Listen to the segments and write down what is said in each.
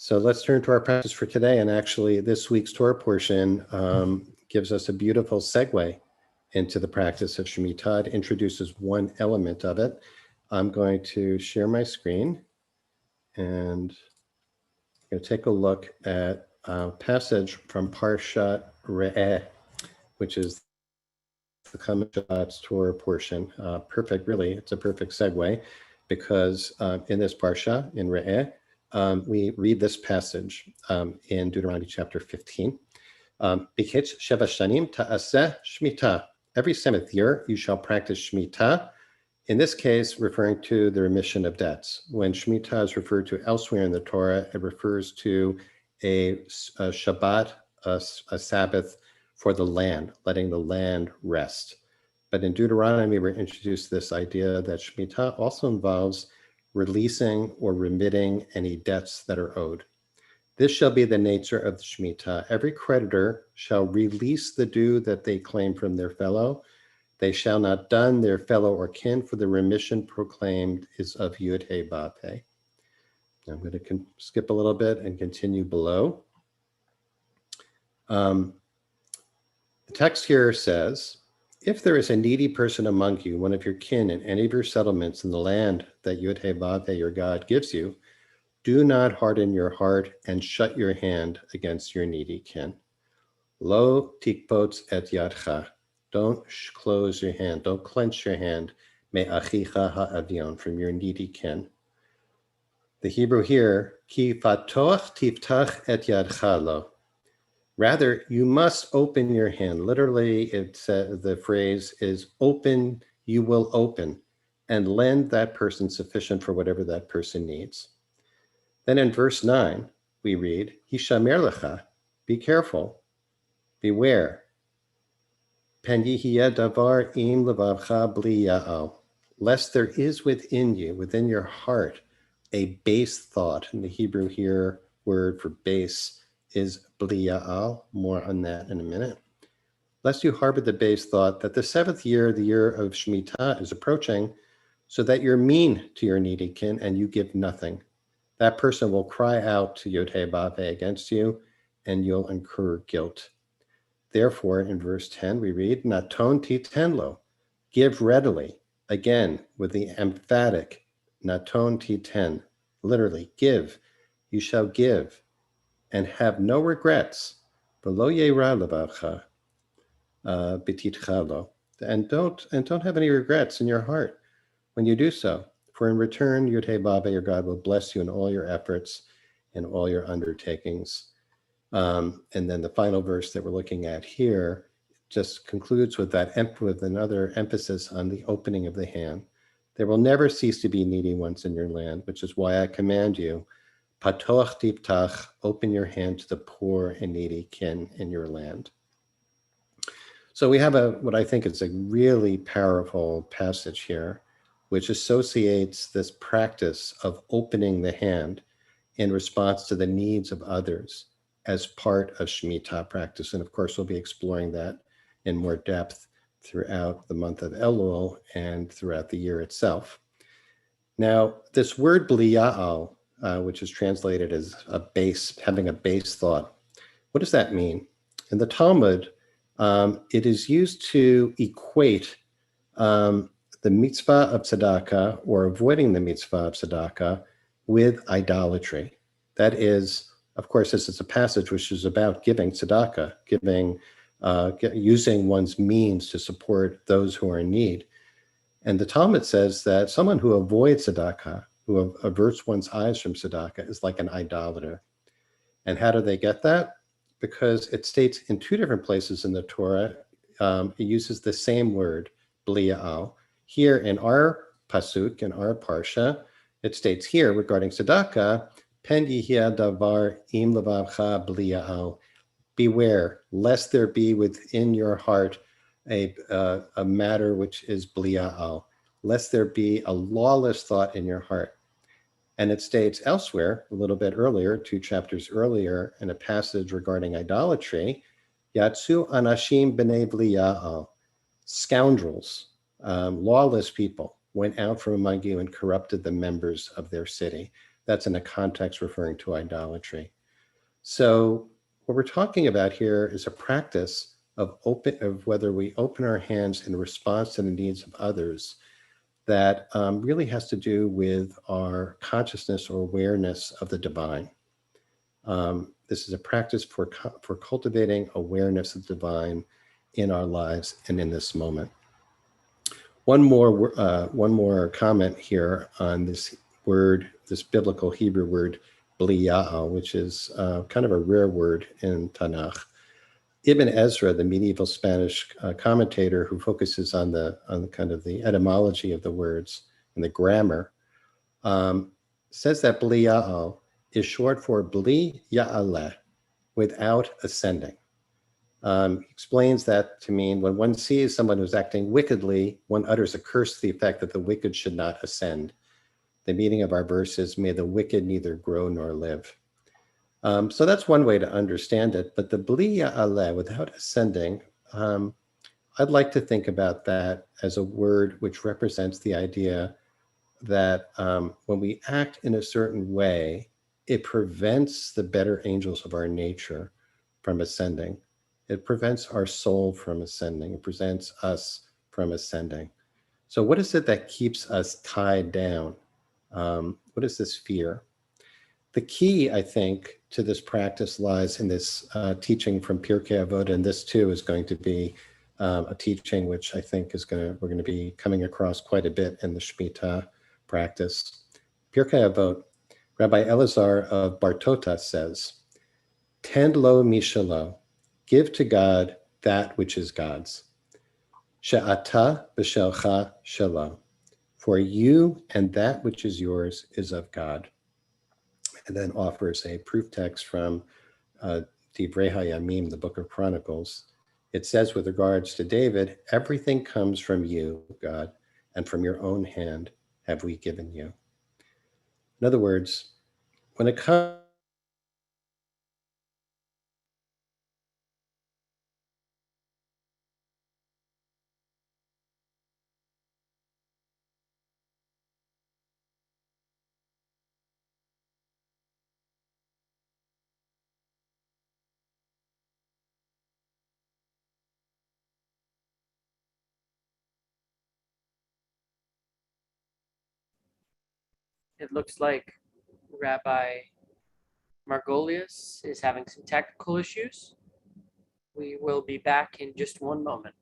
So let's turn to our practice for today. And actually, this week's Torah portion gives us a beautiful segue into the practice of Shemitah. It introduces one element of it. I'm going to share my screen and I'm going to take a look at a passage from Parshat Re'eh, which is the Kama Shabbat's Torah portion. Perfect, really, it's a perfect segue because in this Parsha, in Re'eh, we read this passage in Deuteronomy chapter 15. Biketz sheva shanim ta'aseh shmita. Every 7th year you shall practice Shemitah, in this case referring to the remission of debts. When Shemitah is referred to elsewhere in the Torah, it refers to a Shabbat, a Sabbath for the land, letting the land rest. But in Deuteronomy, we're introduced to this idea that Shemitah also involves releasing or remitting any debts that are owed. This shall be the nature of the Shemitah. Every creditor shall release the due that they claim from their fellow. They shall not dun their fellow or kin, for the remission proclaimed is of Yud He Vav He. I'm going to skip a little bit and continue below. The text here says, if there is a needy person among you, one of your kin in any of your settlements in the land that Yud He Vav He, your God, gives you, do not harden your heart and shut your hand against your needy kin. Lo tikpots et yadcha. Don't close your hand. Don't clench your hand. Me achicha ha'avion, from your needy kin. The Hebrew here, ki fatoch tiftach et yadcha lo. Rather, you must open your hand. Literally, the phrase is open, you will open, and lend that person sufficient for whatever that person needs. Then in verse 9, we read, Hishamer lecha, be careful, beware. Pen yihiyeh davar im levavcha bli ya'al, lest there is within you, within your heart, a base thought. And the Hebrew here word for base is bli ya'al. More on that in a minute. Lest you harbor the base thought that the 7th year, the year of Shemitah, is approaching, so that you're mean to your needy kin and you give nothing. That person will cry out to Yod He Vav He against you, and you'll incur guilt. Therefore, in verse 10, we read, Naton titen lo, give readily, again, with the emphatic, Naton titen, literally, give, you shall give, and have no regrets, v'lo yeira levacha, b'titcha lo, and don't have any regrets in your heart when you do so. For in return, Yud He Vav He, your God, will bless you in all your efforts and all your undertakings. And then the final verse that we're looking at here just concludes with with another emphasis on the opening of the hand. There will never cease to be needy ones in your land, which is why I command you, patoch tiftach, open your hand to the poor and needy kin in your land. So we have what I think is a really powerful passage here, which associates this practice of opening the hand in response to the needs of others as part of Shemitah practice. And of course, we'll be exploring that in more depth throughout the month of Elul and throughout the year itself. Now, this word bli ya'al, which is translated as having a base thought, what does that mean? In the Talmud, it is used to equate the mitzvah of tzedakah, or avoiding the mitzvah of tzedakah, with idolatry. That is, of course, this is a passage which is about giving tzedakah, using one's means to support those who are in need. And the Talmud says that someone who avoids tzedakah, who averts one's eyes from tzedakah, is like an idolater. And how do they get that? Because it states in 2 different places in the Torah, it uses the same word, bli ya'al. Here in our pasuk, in our parsha, it states here regarding tzedakah, pen yihiyeh davar im levavcha bli ya'al. Beware, lest there be within your heart a matter which is bli ya'al, lest there be a lawless thought in your heart. And it states elsewhere, a little bit earlier, 2 chapters earlier, in a passage regarding idolatry, Yatsu anashim b'nei bli ya'al, scoundrels, lawless people, went out from among you and corrupted the members of their city. that's in a context referring to idolatry. So what we're talking about here is a practice of whether we open our hands in response to the needs of others that really has to do with our consciousness or awareness of the divine. This is a practice for cultivating awareness of the divine in our lives and in this moment. One more comment here on this word, this biblical Hebrew word, bliya'al, which is kind of a rare word in Tanakh. Ibn Ezra, the medieval Spanish commentator who focuses on the kind of the etymology of the words and the grammar, says that bliya'al is short for bli ya'aleh, without ascending. Explains that to mean when one sees someone who's acting wickedly, one utters a curse to the effect that the wicked should not ascend. The meaning of our verse is, may the wicked neither grow nor live. So that's one way to understand it. But the bli ya'aleh, without ascending, I'd like to think about that as a word which represents the idea that when we act in a certain way, it prevents the better angels of our nature from ascending. It prevents our soul from ascending. It prevents us from ascending. So what is it that keeps us tied down? What is this fear? The key, I think, to this practice lies in this teaching from Pirkei Avot, and this too is going to be a teaching which I think we're going to be coming across quite a bit in the Shemitah practice. Pirkei Avot, Rabbi Elazar of Bartota says, "Tend lo mishalo, give to God that which is God's. She'ata b'shelcha shelo, for you and that which is yours is of God." And then offers a proof text from Divrei Hayamim, the Book of Chronicles. It says, with regards to David, everything comes from you, God, and from your own hand have we given you. In other words, when it comes It looks like Rabbi Margolius is having some technical issues. We will be back in just one moment.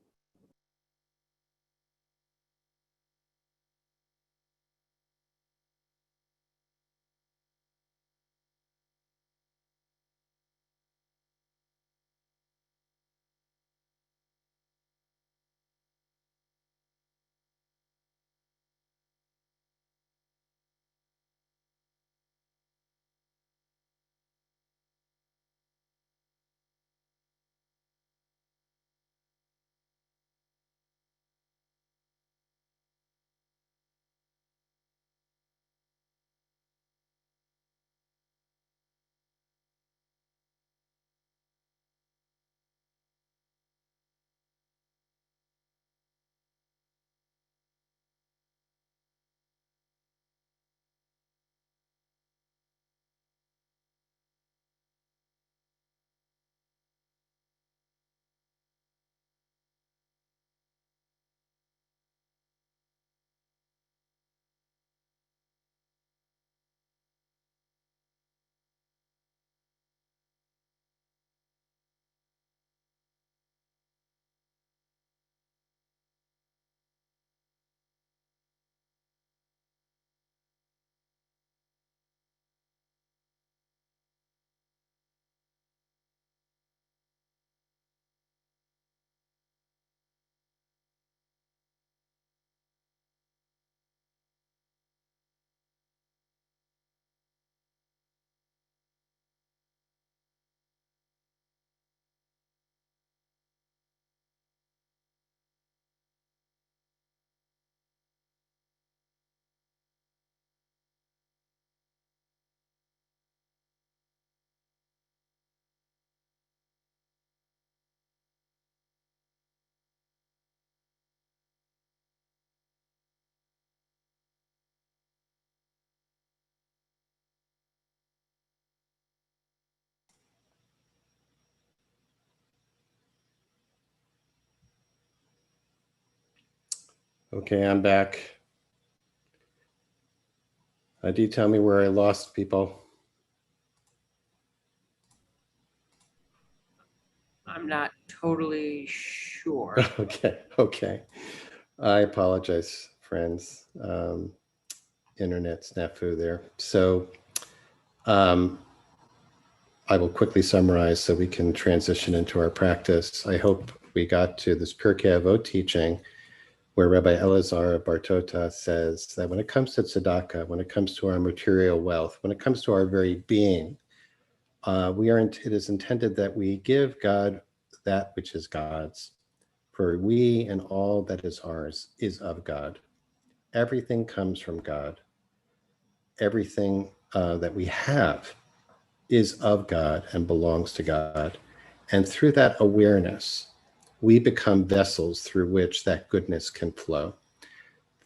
Okay, I'm back. Do you tell me where I lost people? I'm not totally sure. Okay. I apologize, friends. Internet snafu there. So I will quickly summarize so we can transition into our practice. I hope we got to this Pirkei Avot teaching where Rabbi Elazar of Bartota says that when it comes to tzedakah, when it comes to our material wealth, when it comes to our very being, it is intended that we give God that which is God's. For we and all that is ours is of God. Everything comes from God. Everything that we have is of God and belongs to God. And through that awareness, we become vessels through which that goodness can flow.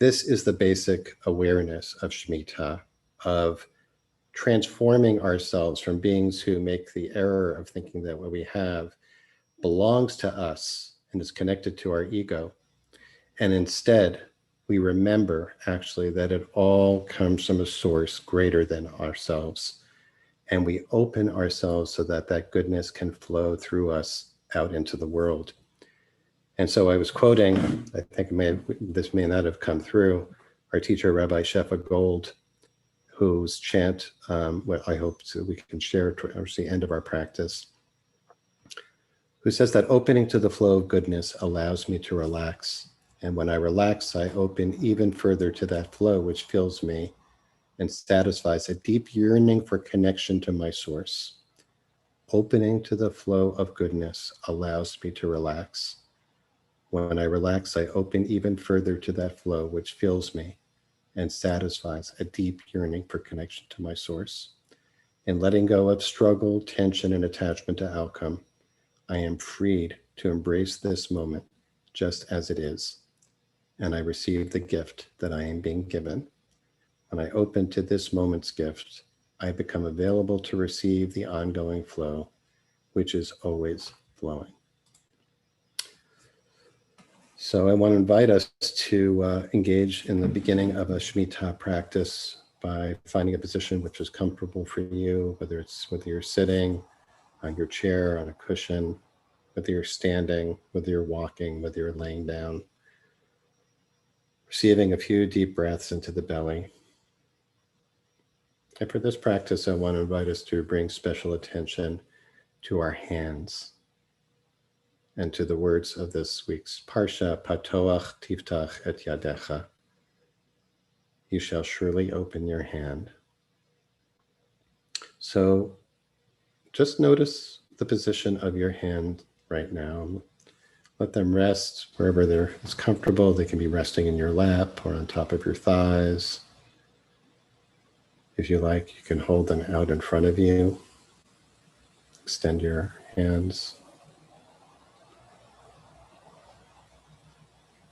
This is the basic awareness of Shemitah, of transforming ourselves from beings who make the error of thinking that what we have belongs to us and is connected to our ego. And instead, we remember actually that it all comes from a source greater than ourselves. And we open ourselves so that that goodness can flow through us out into the world. And so I was quoting, I think this may not have come through, our teacher, Rabbi Shefa Gold, whose chant, what I hope we can share towards the end of our practice, who says that opening to the flow of goodness allows me to relax. And when I relax, I open even further to that flow, which fills me and satisfies a deep yearning for connection to my source. Opening to the flow of goodness allows me to relax. When I relax, I open even further to that flow, which fills me and satisfies a deep yearning for connection to my source. In letting go of struggle, tension, and attachment to outcome, I am freed to embrace this moment just as it is, and I receive the gift that I am being given. When I open to this moment's gift, I become available to receive the ongoing flow, which is always flowing. So I want to invite us to engage in the beginning of a Shemitah practice by finding a position which is comfortable for you, whether you're sitting on your chair, on a cushion, whether you're standing, whether you're walking, whether you're laying down. Receiving a few deep breaths into the belly. And for this practice, I want to invite us to bring special attention to our hands and to the words of this week's Parsha, Patoach Tiftach et Yadecha. You shall surely open your hand. So just notice the position of your hand right now. Let them rest wherever they're comfortable. They can be resting in your lap or on top of your thighs. If you like, you can hold them out in front of you. Extend your hands.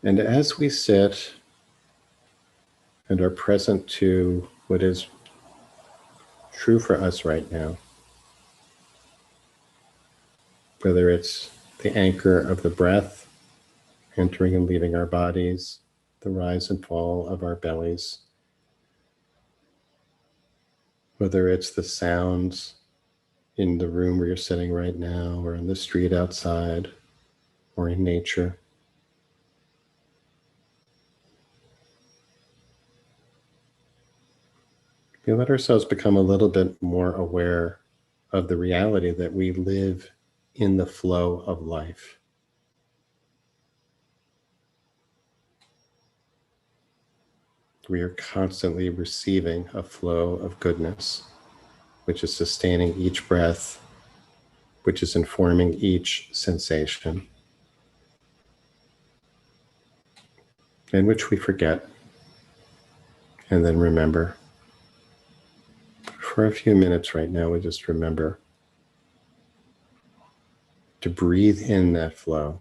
And as we sit and are present to what is true for us right now, whether it's the anchor of the breath entering and leaving our bodies, the rise and fall of our bellies, whether it's the sounds in the room where you're sitting right now, or in the street outside, or in nature. We let ourselves become a little bit more aware of the reality that we live in the flow of life. We are constantly receiving a flow of goodness, which is sustaining each breath, which is informing each sensation, and which we forget and then remember. For a few minutes right now, we just remember to breathe in that flow,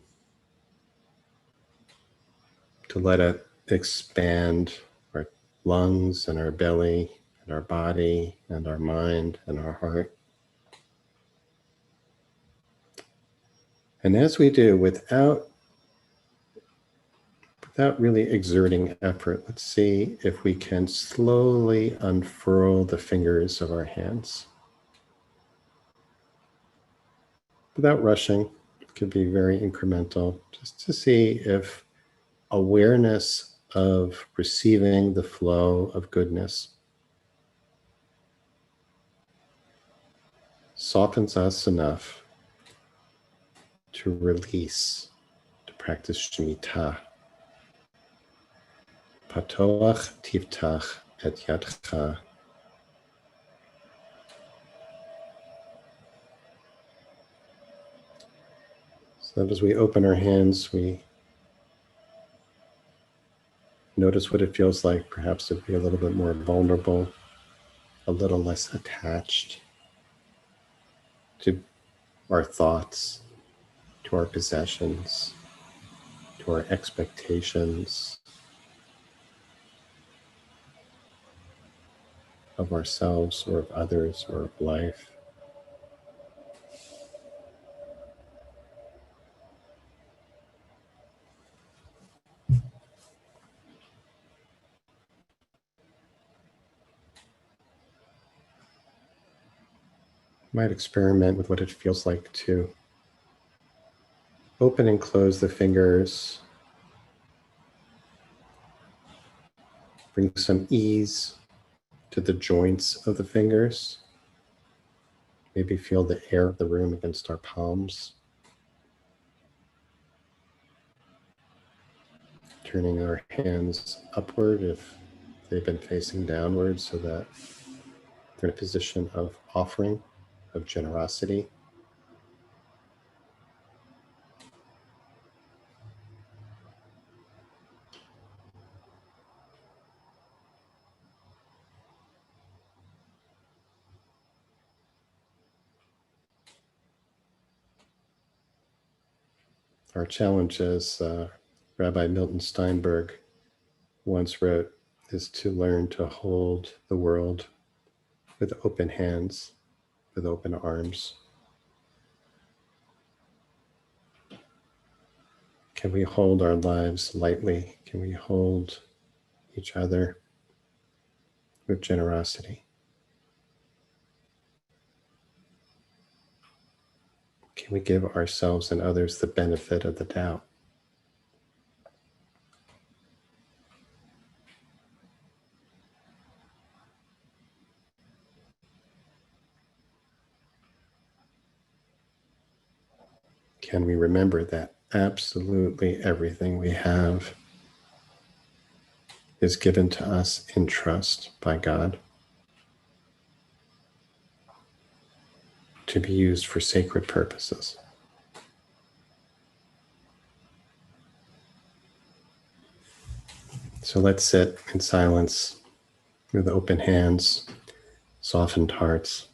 to let it expand our lungs and our belly and our body and our mind and our heart. And as we do, without without really exerting effort, let's see if we can slowly unfurl the fingers of our hands. Without rushing, it could be very incremental, just to see if awareness of receiving the flow of goodness softens us enough to release, to practice Shemitah. Patoach tiftach et yadcha. So that as we open our hands, we notice what it feels like, perhaps to be a little bit more vulnerable, a little less attached to our thoughts, to our possessions, to our expectations of ourselves or of others or of life. Might experiment with what it feels like to open and close the fingers, bring some ease to the joints of the fingers. Maybe feel the air of the room against our palms. Turning our hands upward if they've been facing downward, so that they're in a position of offering, of generosity. Our challenge, as Rabbi Milton Steinberg once wrote, is to learn to hold the world with open hands, with open arms. Can we hold our lives lightly? Can we hold each other with generosity? Can we give ourselves and others the benefit of the doubt? Can we remember that absolutely everything we have is given to us in trust by God to be used for sacred purposes? So let's sit in silence with open hands, softened hearts.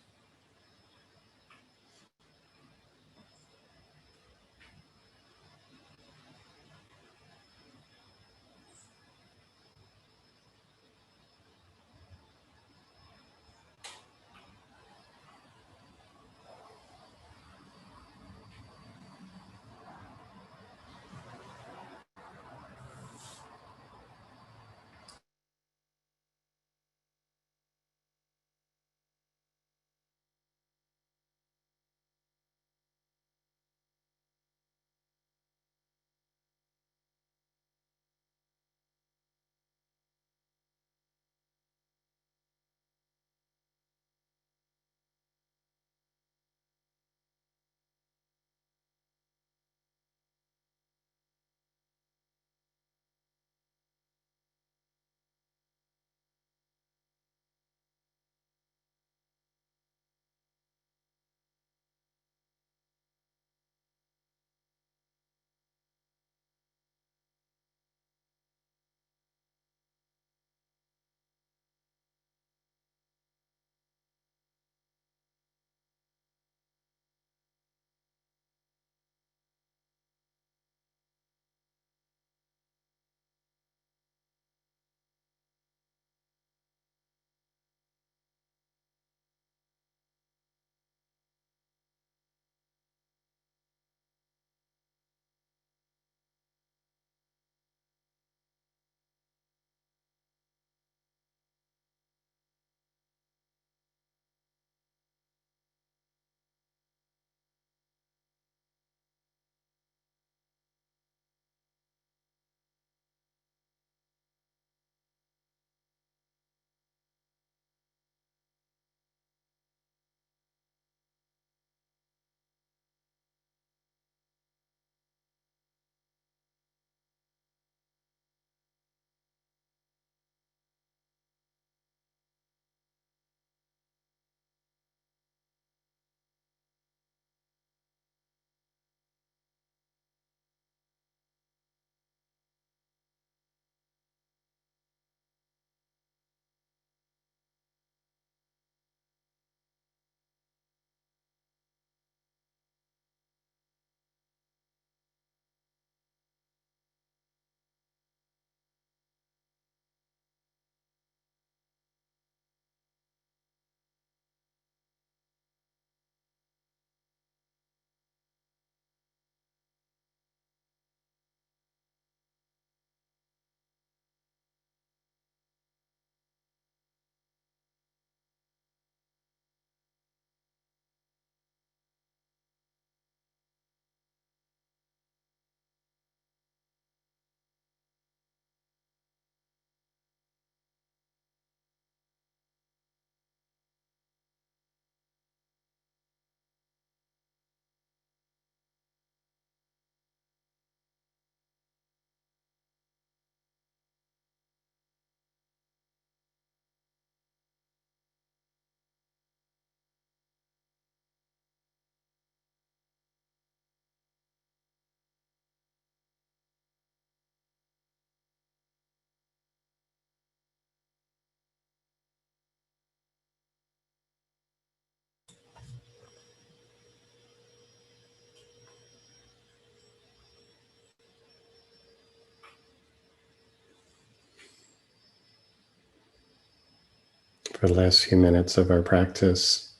for the last few minutes of our practice,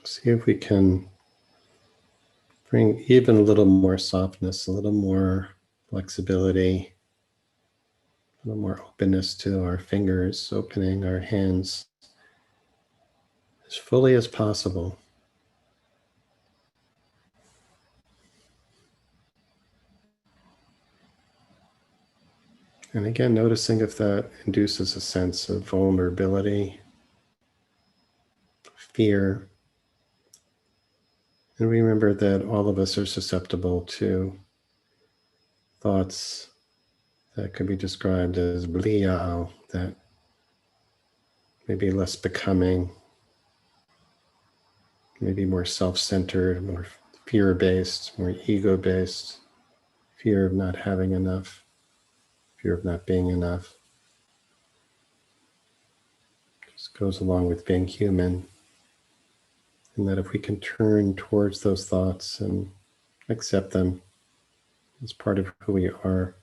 see if we can bring even a little more softness, a little more flexibility, a little more openness to our fingers, opening our hands as fully as possible. And again, noticing if that induces a sense of vulnerability, fear. And remember that all of us are susceptible to thoughts that could be described as bliyao, that may be less becoming, maybe more self-centered, more fear-based, more ego-based, fear of not having enough, fear of not being enough. Just goes along with being human. And that if we can turn towards those thoughts and accept them as part of who we are,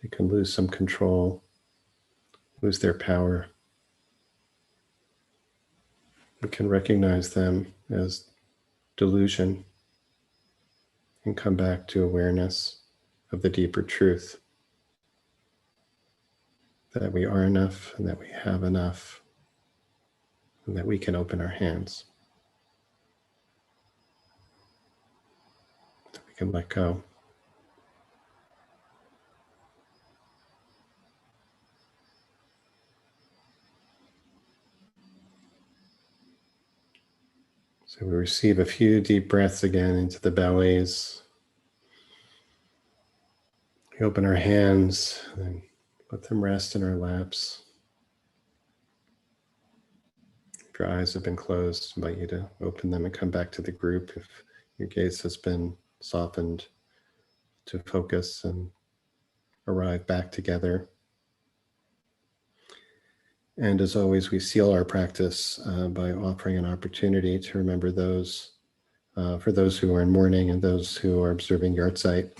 they can lose some control, lose their power. We can recognize them as delusion and come back to awareness of the deeper truth, that we are enough and that we have enough and that we can open our hands, that we can let go. So we receive a few deep breaths again into the bellies. We open our hands and let them rest in our laps. If your eyes have been closed, I invite you to open them and come back to the group. If your gaze has been softened, to focus and arrive back together. And as always, we seal our practice by offering an opportunity to remember those, for those who are in mourning and those who are observing Yahrzeit,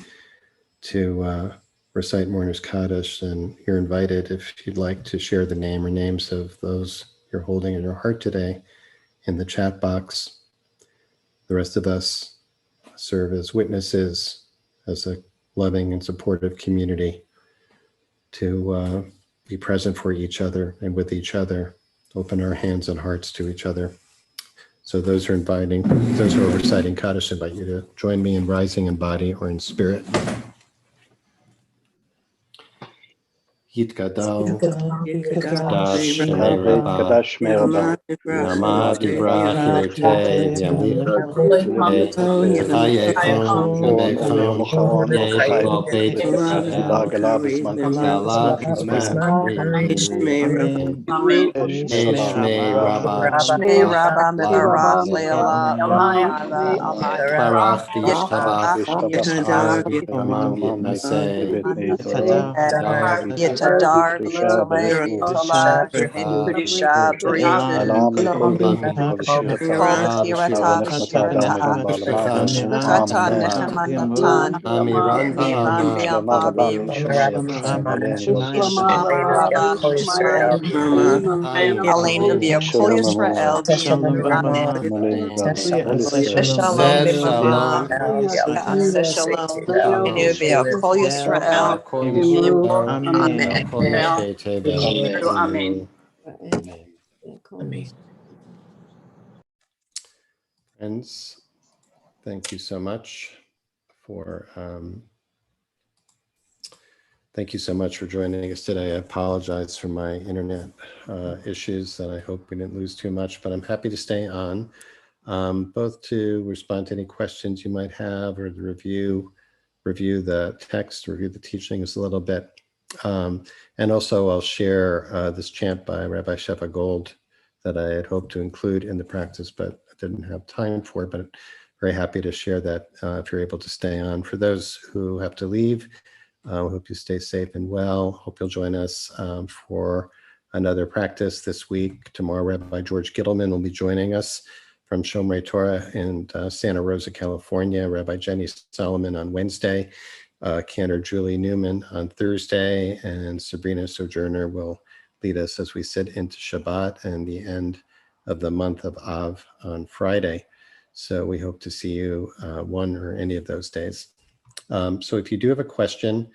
to recite Mourner's Kaddish. And you're invited, if you'd like, to share the name or names of those you're holding in your heart today in the chat box. The rest of us serve as witnesses, as a loving and supportive community, to be present for each other and with each other, open our hands and hearts to each other. So those who are reciting Kaddish, invite you to join me in rising in body or in spirit. Yitkadal, Kadash Shemei Rabbi, Kadash Merabah, Nama Dibra Hirte, Yamim, Hayekon, Yemechon, Yehiko Beit, Gala Bisman Gala Shmei Rabba, Shmei Rabba Mevarach Le'olam Barach V'Yishtabach, Yishtabach, Ramam Yitnaseh, Yetadar V'Yitoleh V'Yitolad V'Yitpudisha B'Yitpudisha Kol Tirata V'Shirata Shutata Nehemanatan Ne'eman Be'alma Shema Rabba Aleinu V'Yakol Yisrael Shalom Shalom. Shalom Aleinu V'Yakol Yisrael Amen. Friends, thank you so much for joining us today. I apologize for my internet issues, and I hope we didn't lose too much, but I'm happy to stay on, both to respond to any questions you might have or to review the text, review the teachings a little bit. And also I'll share this chant by Rabbi Shefa Gold that I had hoped to include in the practice, but I didn't have time for, but very happy to share that if you're able to stay on. For those who have to leave, hope you stay safe and well. Hope you'll join us for another practice this week. Tomorrow, Rabbi George Gittleman will be joining us from Shomrei Torah in Santa Rosa, California. Rabbi Jenny Solomon on Wednesday, Cantor Julie Newman on Thursday, and Sabrina Sojourner will lead us as we sit into Shabbat and the end of the month of Av on Friday. So we hope to see you one or any of those days. So if you do have a question,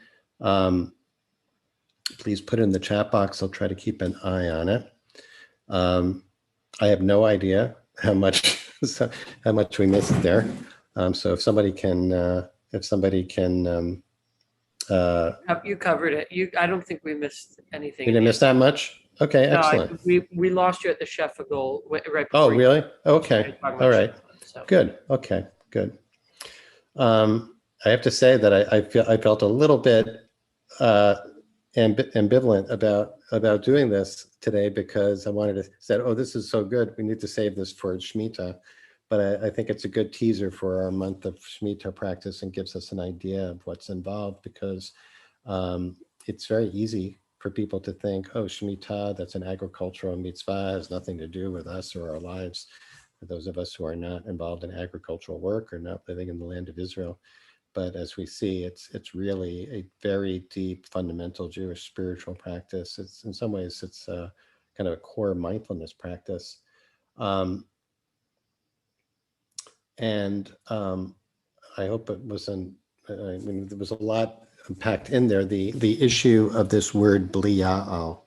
please put it in the chat box. I'll try to keep an eye on it. I have no idea how much we missed there. So if somebody can, You covered it. I don't think we missed anything. you didn't miss that much. Okay, No, excellent. we lost you at the chef goal right Oh, before. really? Okay. All All right. Good. Okay. Good. I have to say that I felt a little bit ambivalent about doing this today, because I wanted to say, oh, this is so good, we need to save this for Shemitah. But I think it's a good teaser for our month of Shemitah practice and gives us an idea of what's involved, because it's very easy for people to think, oh, Shemitah, that's an agricultural mitzvah, has nothing to do with us or our lives. For those of us who are not involved in agricultural work or not living in the land of Israel. But as we see, it's really a very deep, fundamental Jewish spiritual practice. It's in some ways, it's kind of a core mindfulness practice. I hope it wasn't, I mean, there was a lot packed in there. The issue of this word bliya'al,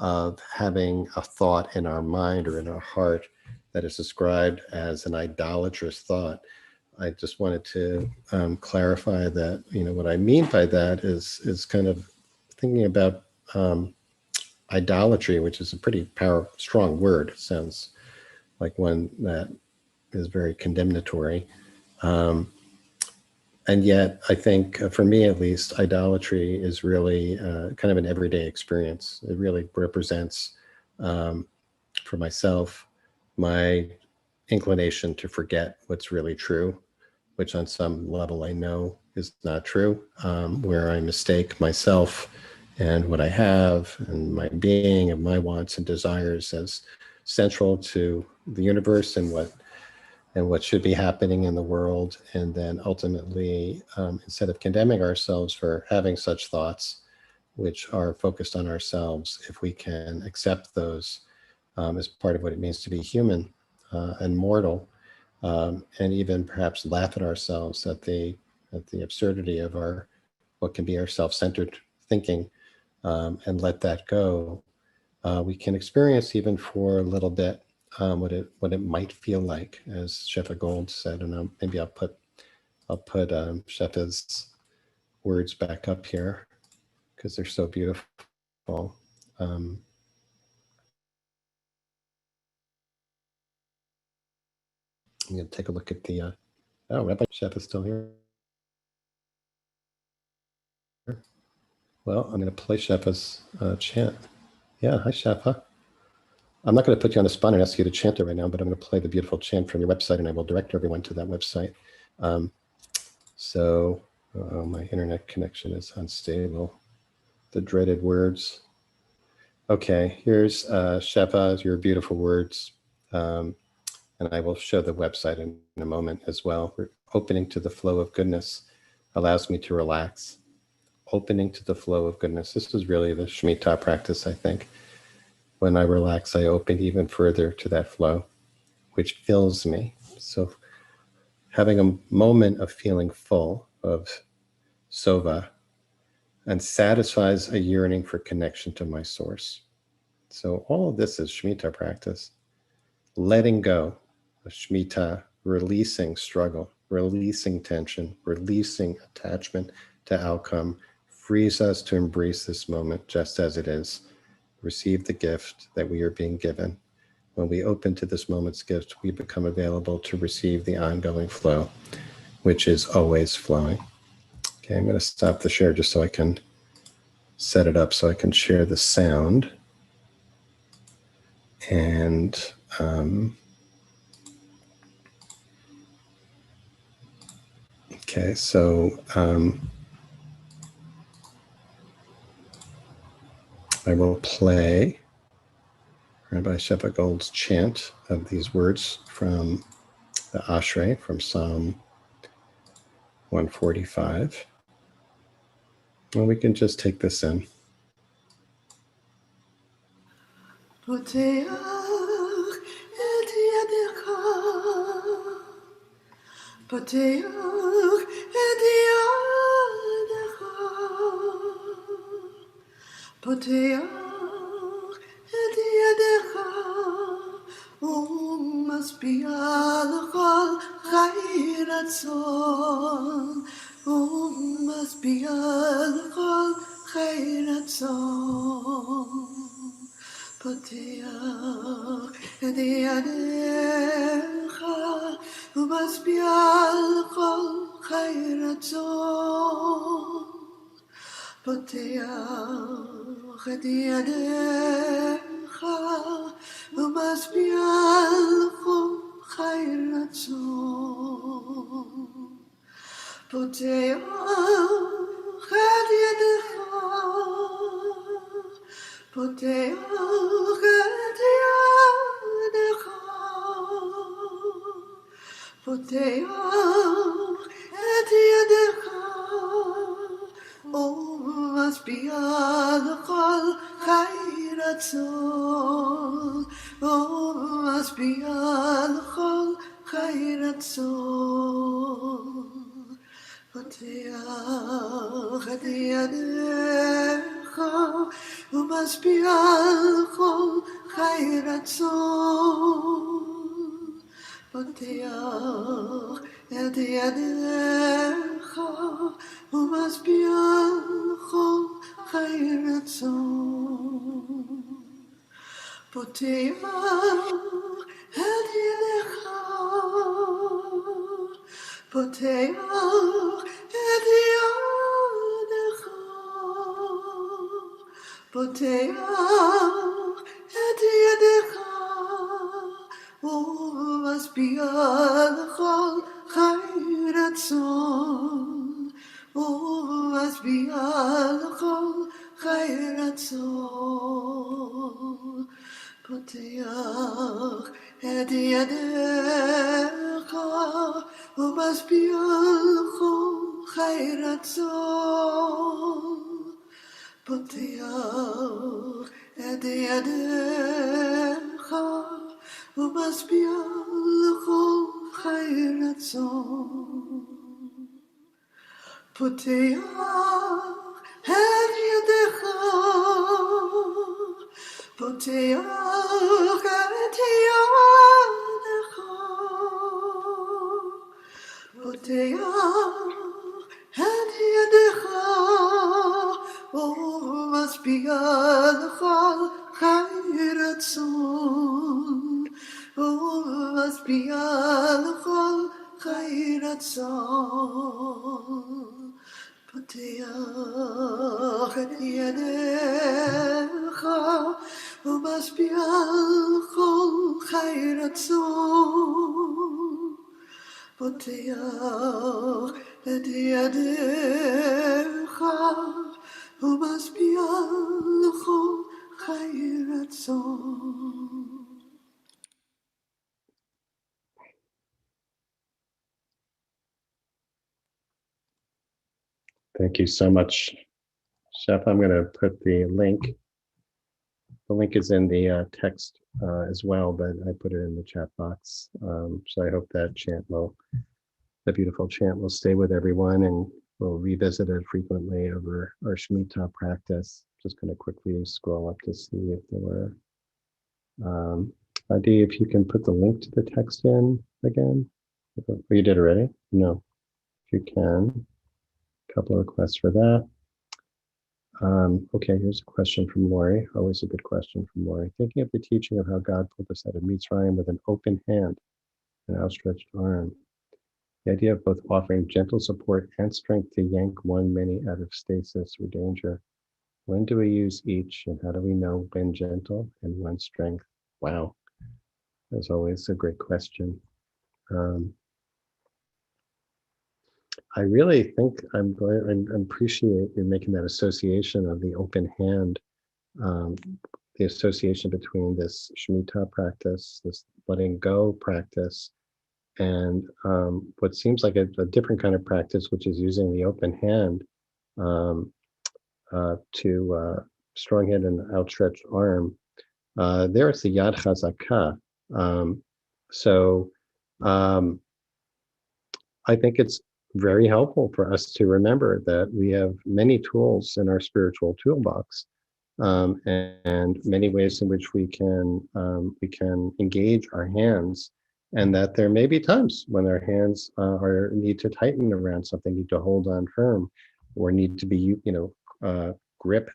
of having a thought in our mind or in our heart that is described as an idolatrous thought. I just wanted to clarify that, what I mean by that is kind of thinking about idolatry, which is a pretty strong word. It sounds like one that is very condemnatory. And yet, I think, for me at least, idolatry is really kind of an everyday experience. It really represents, for myself, my inclination to forget what's really true, which on some level I know is not true, where I mistake myself and what I have and my being and my wants and desires as central to the universe and what should be happening in the world. And then ultimately, instead of condemning ourselves for having such thoughts, which are focused on ourselves, if we can accept those as part of what it means to be human and mortal, and even perhaps laugh at ourselves at the absurdity of what can be our self-centered thinking, and let that go, we can experience, even for a little bit, what it might feel like, as Shefa Gold said. And maybe I'll put Shefa's words back up here because they're so beautiful. I'm going to take a look at the, Rabbi Shefa is still here. Well, I'm going to play Shefa's chant. Yeah, hi Shefa. I'm not going to put you on the spot and ask you to chant it right now, but I'm going to play the beautiful chant from your website, and I will direct everyone to that website. My internet connection is unstable. The dreaded words. Okay, here's Shefa, your beautiful words. And I will show the website in a moment as well. Opening to the flow of goodness allows me to relax. Opening to the flow of goodness. This is really the Shemitah practice, I think. When I relax, I open even further to that flow, which fills me. So having a moment of feeling full of Sova and satisfies a yearning for connection to my source. So all of this is Shemitah practice. Letting go of Shemitah, releasing struggle, releasing tension, releasing attachment to outcome, frees us to embrace this moment just as it is. Receive the gift that we are being given. When we open to this moment's gift, we become available to receive the ongoing flow, which is always flowing. Okay, I'm going to stop the share just so I can set it up so I can share the sound. And okay, so I will play Rabbi Shefa Gold's chant of these words from the Ashrei, from Psalm 145. Well, we can just take this in. פותח את ידך, פותח את ידך, פותח את ידך, ומשפיע לכל חי רצון, ומשפיע לכל חי רצון. פותח את ידיך ומשפיע על כל חי רצון. פותח את ידיך ומשפיע על כל חי רצון. פותח את ידיך, פותח את ידיך, פותח את ידיך, ומשפיע לכל חי רצון, ומשפיע לכל חי רצון. פותח את ידיך ומשפיע על כל חי רצון. פותח את ידיך ומשפיע על כל חי רצון. פותח את ידיך, פותח את ידיך, פותח את ידיך, ומשפיע לכל חי רצון, ומשפיע לכל חי רצון. פותח את ידיך ומשפיע לכל חי רצון. פותח את ידיך ומשפיע לכל חי רצון. פותח את ידיך, פותח את ידיך, פותח את ידיך, ומשפיע לכל חי רצון, ומשפיע לכל חי רצון. פותח את ידיך ומשפיע לכל חי רצון. פותח את ידיך ומשפיע לכל חי רצון. Thank you so much, Chef. I'm going to put the link. The link is in the text as well, but I put it in the chat box. So I hope that that beautiful chant will stay with everyone, and we'll revisit it frequently over our Shemitah practice. Just going to quickly scroll up to see if there were. Adi, if you can put the link to the text in again. Oh, you did already? No. If you can. Couple of requests for that. Okay, here's a question from Lori. Always a good question from Lori. Thinking of the teaching of how God pulled us out of Mitzrayim with an open hand and outstretched arm. The idea of both offering gentle support and strength to yank many out of stasis or danger. When do we use each, and how do we know when gentle and when strength? Wow, as always, a great question. I really think I appreciate you making that association of the open hand, the association between this Shemitah practice, this letting go practice, and what seems like a different kind of practice, which is using the open hand to strong hand and outstretched arm there it's the Yad Chazakah. So I think it's very helpful for us to remember that we have many tools in our spiritual toolbox, and many ways in which we can engage our hands, and that there may be times when our hands need to tighten around something, need to hold on firm, or need to be grip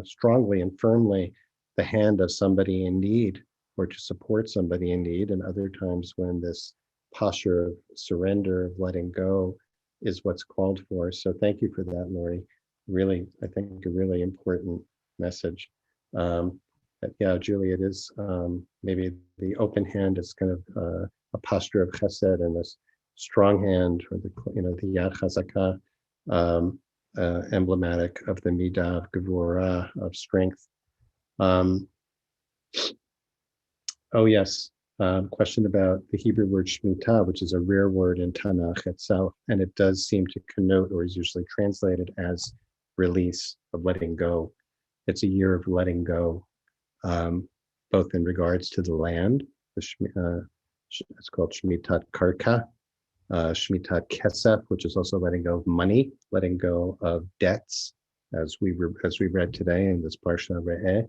strongly and firmly the hand of somebody in need, or to support somebody in need, and other times when this posture of surrender, of letting go, is what's called for. So thank you for that, Lori. Really, I think a really important message. Yeah, Julie, it is maybe the open hand is kind of a posture of chesed, and this strong hand, or the Yad Chazakah, emblematic of the midah of gevurah, of strength. Oh yes, question about the Hebrew word shmita, which is a rare word in Tanakh itself, and it does seem to connote, or is usually translated as, release, of letting go. It's a year of letting go, both in regards to the land. It's called shmitat karka, shmitat kesef, which is also letting go of money, letting go of debts, as we read today in this parsha Re'eh.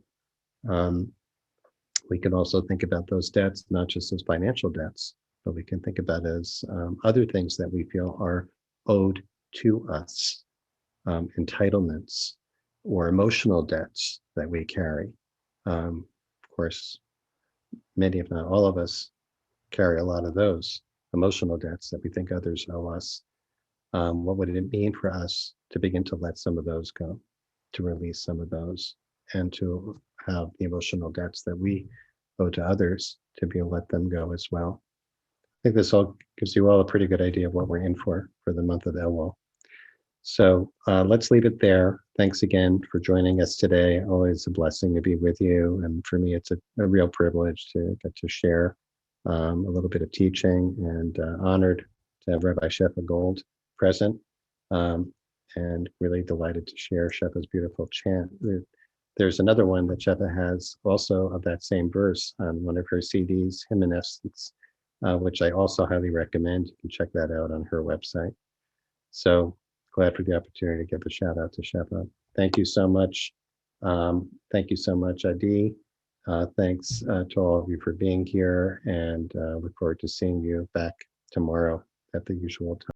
We can also think about those debts not just as financial debts, but we can think about as other things that we feel are owed to us, entitlements or emotional debts that we carry. Of course, many, if not all of us, carry a lot of those emotional debts that we think others owe us. What would it mean for us to begin to let some of those go, to release some of those, and to have the emotional debts that we owe to others, to be able to let them go as well? I think this all gives you all a pretty good idea of what we're in for the month of Elul. So let's leave it there. Thanks again for joining us today. Always a blessing to be with you. And for me, it's a real privilege to get to share a little bit of teaching, and honored to have Rabbi Shefa Gold present, and really delighted to share Shefa's beautiful chant. There's another one that Shefa has also of that same verse on one of her CDs, Hymn in Essence, which I also highly recommend. You can check that out on her website. So glad for the opportunity to give a shout out to Shefa. Thank you so much. Thank you so much, Adi. Thanks to all of you for being here, and look forward to seeing you back tomorrow at the usual time.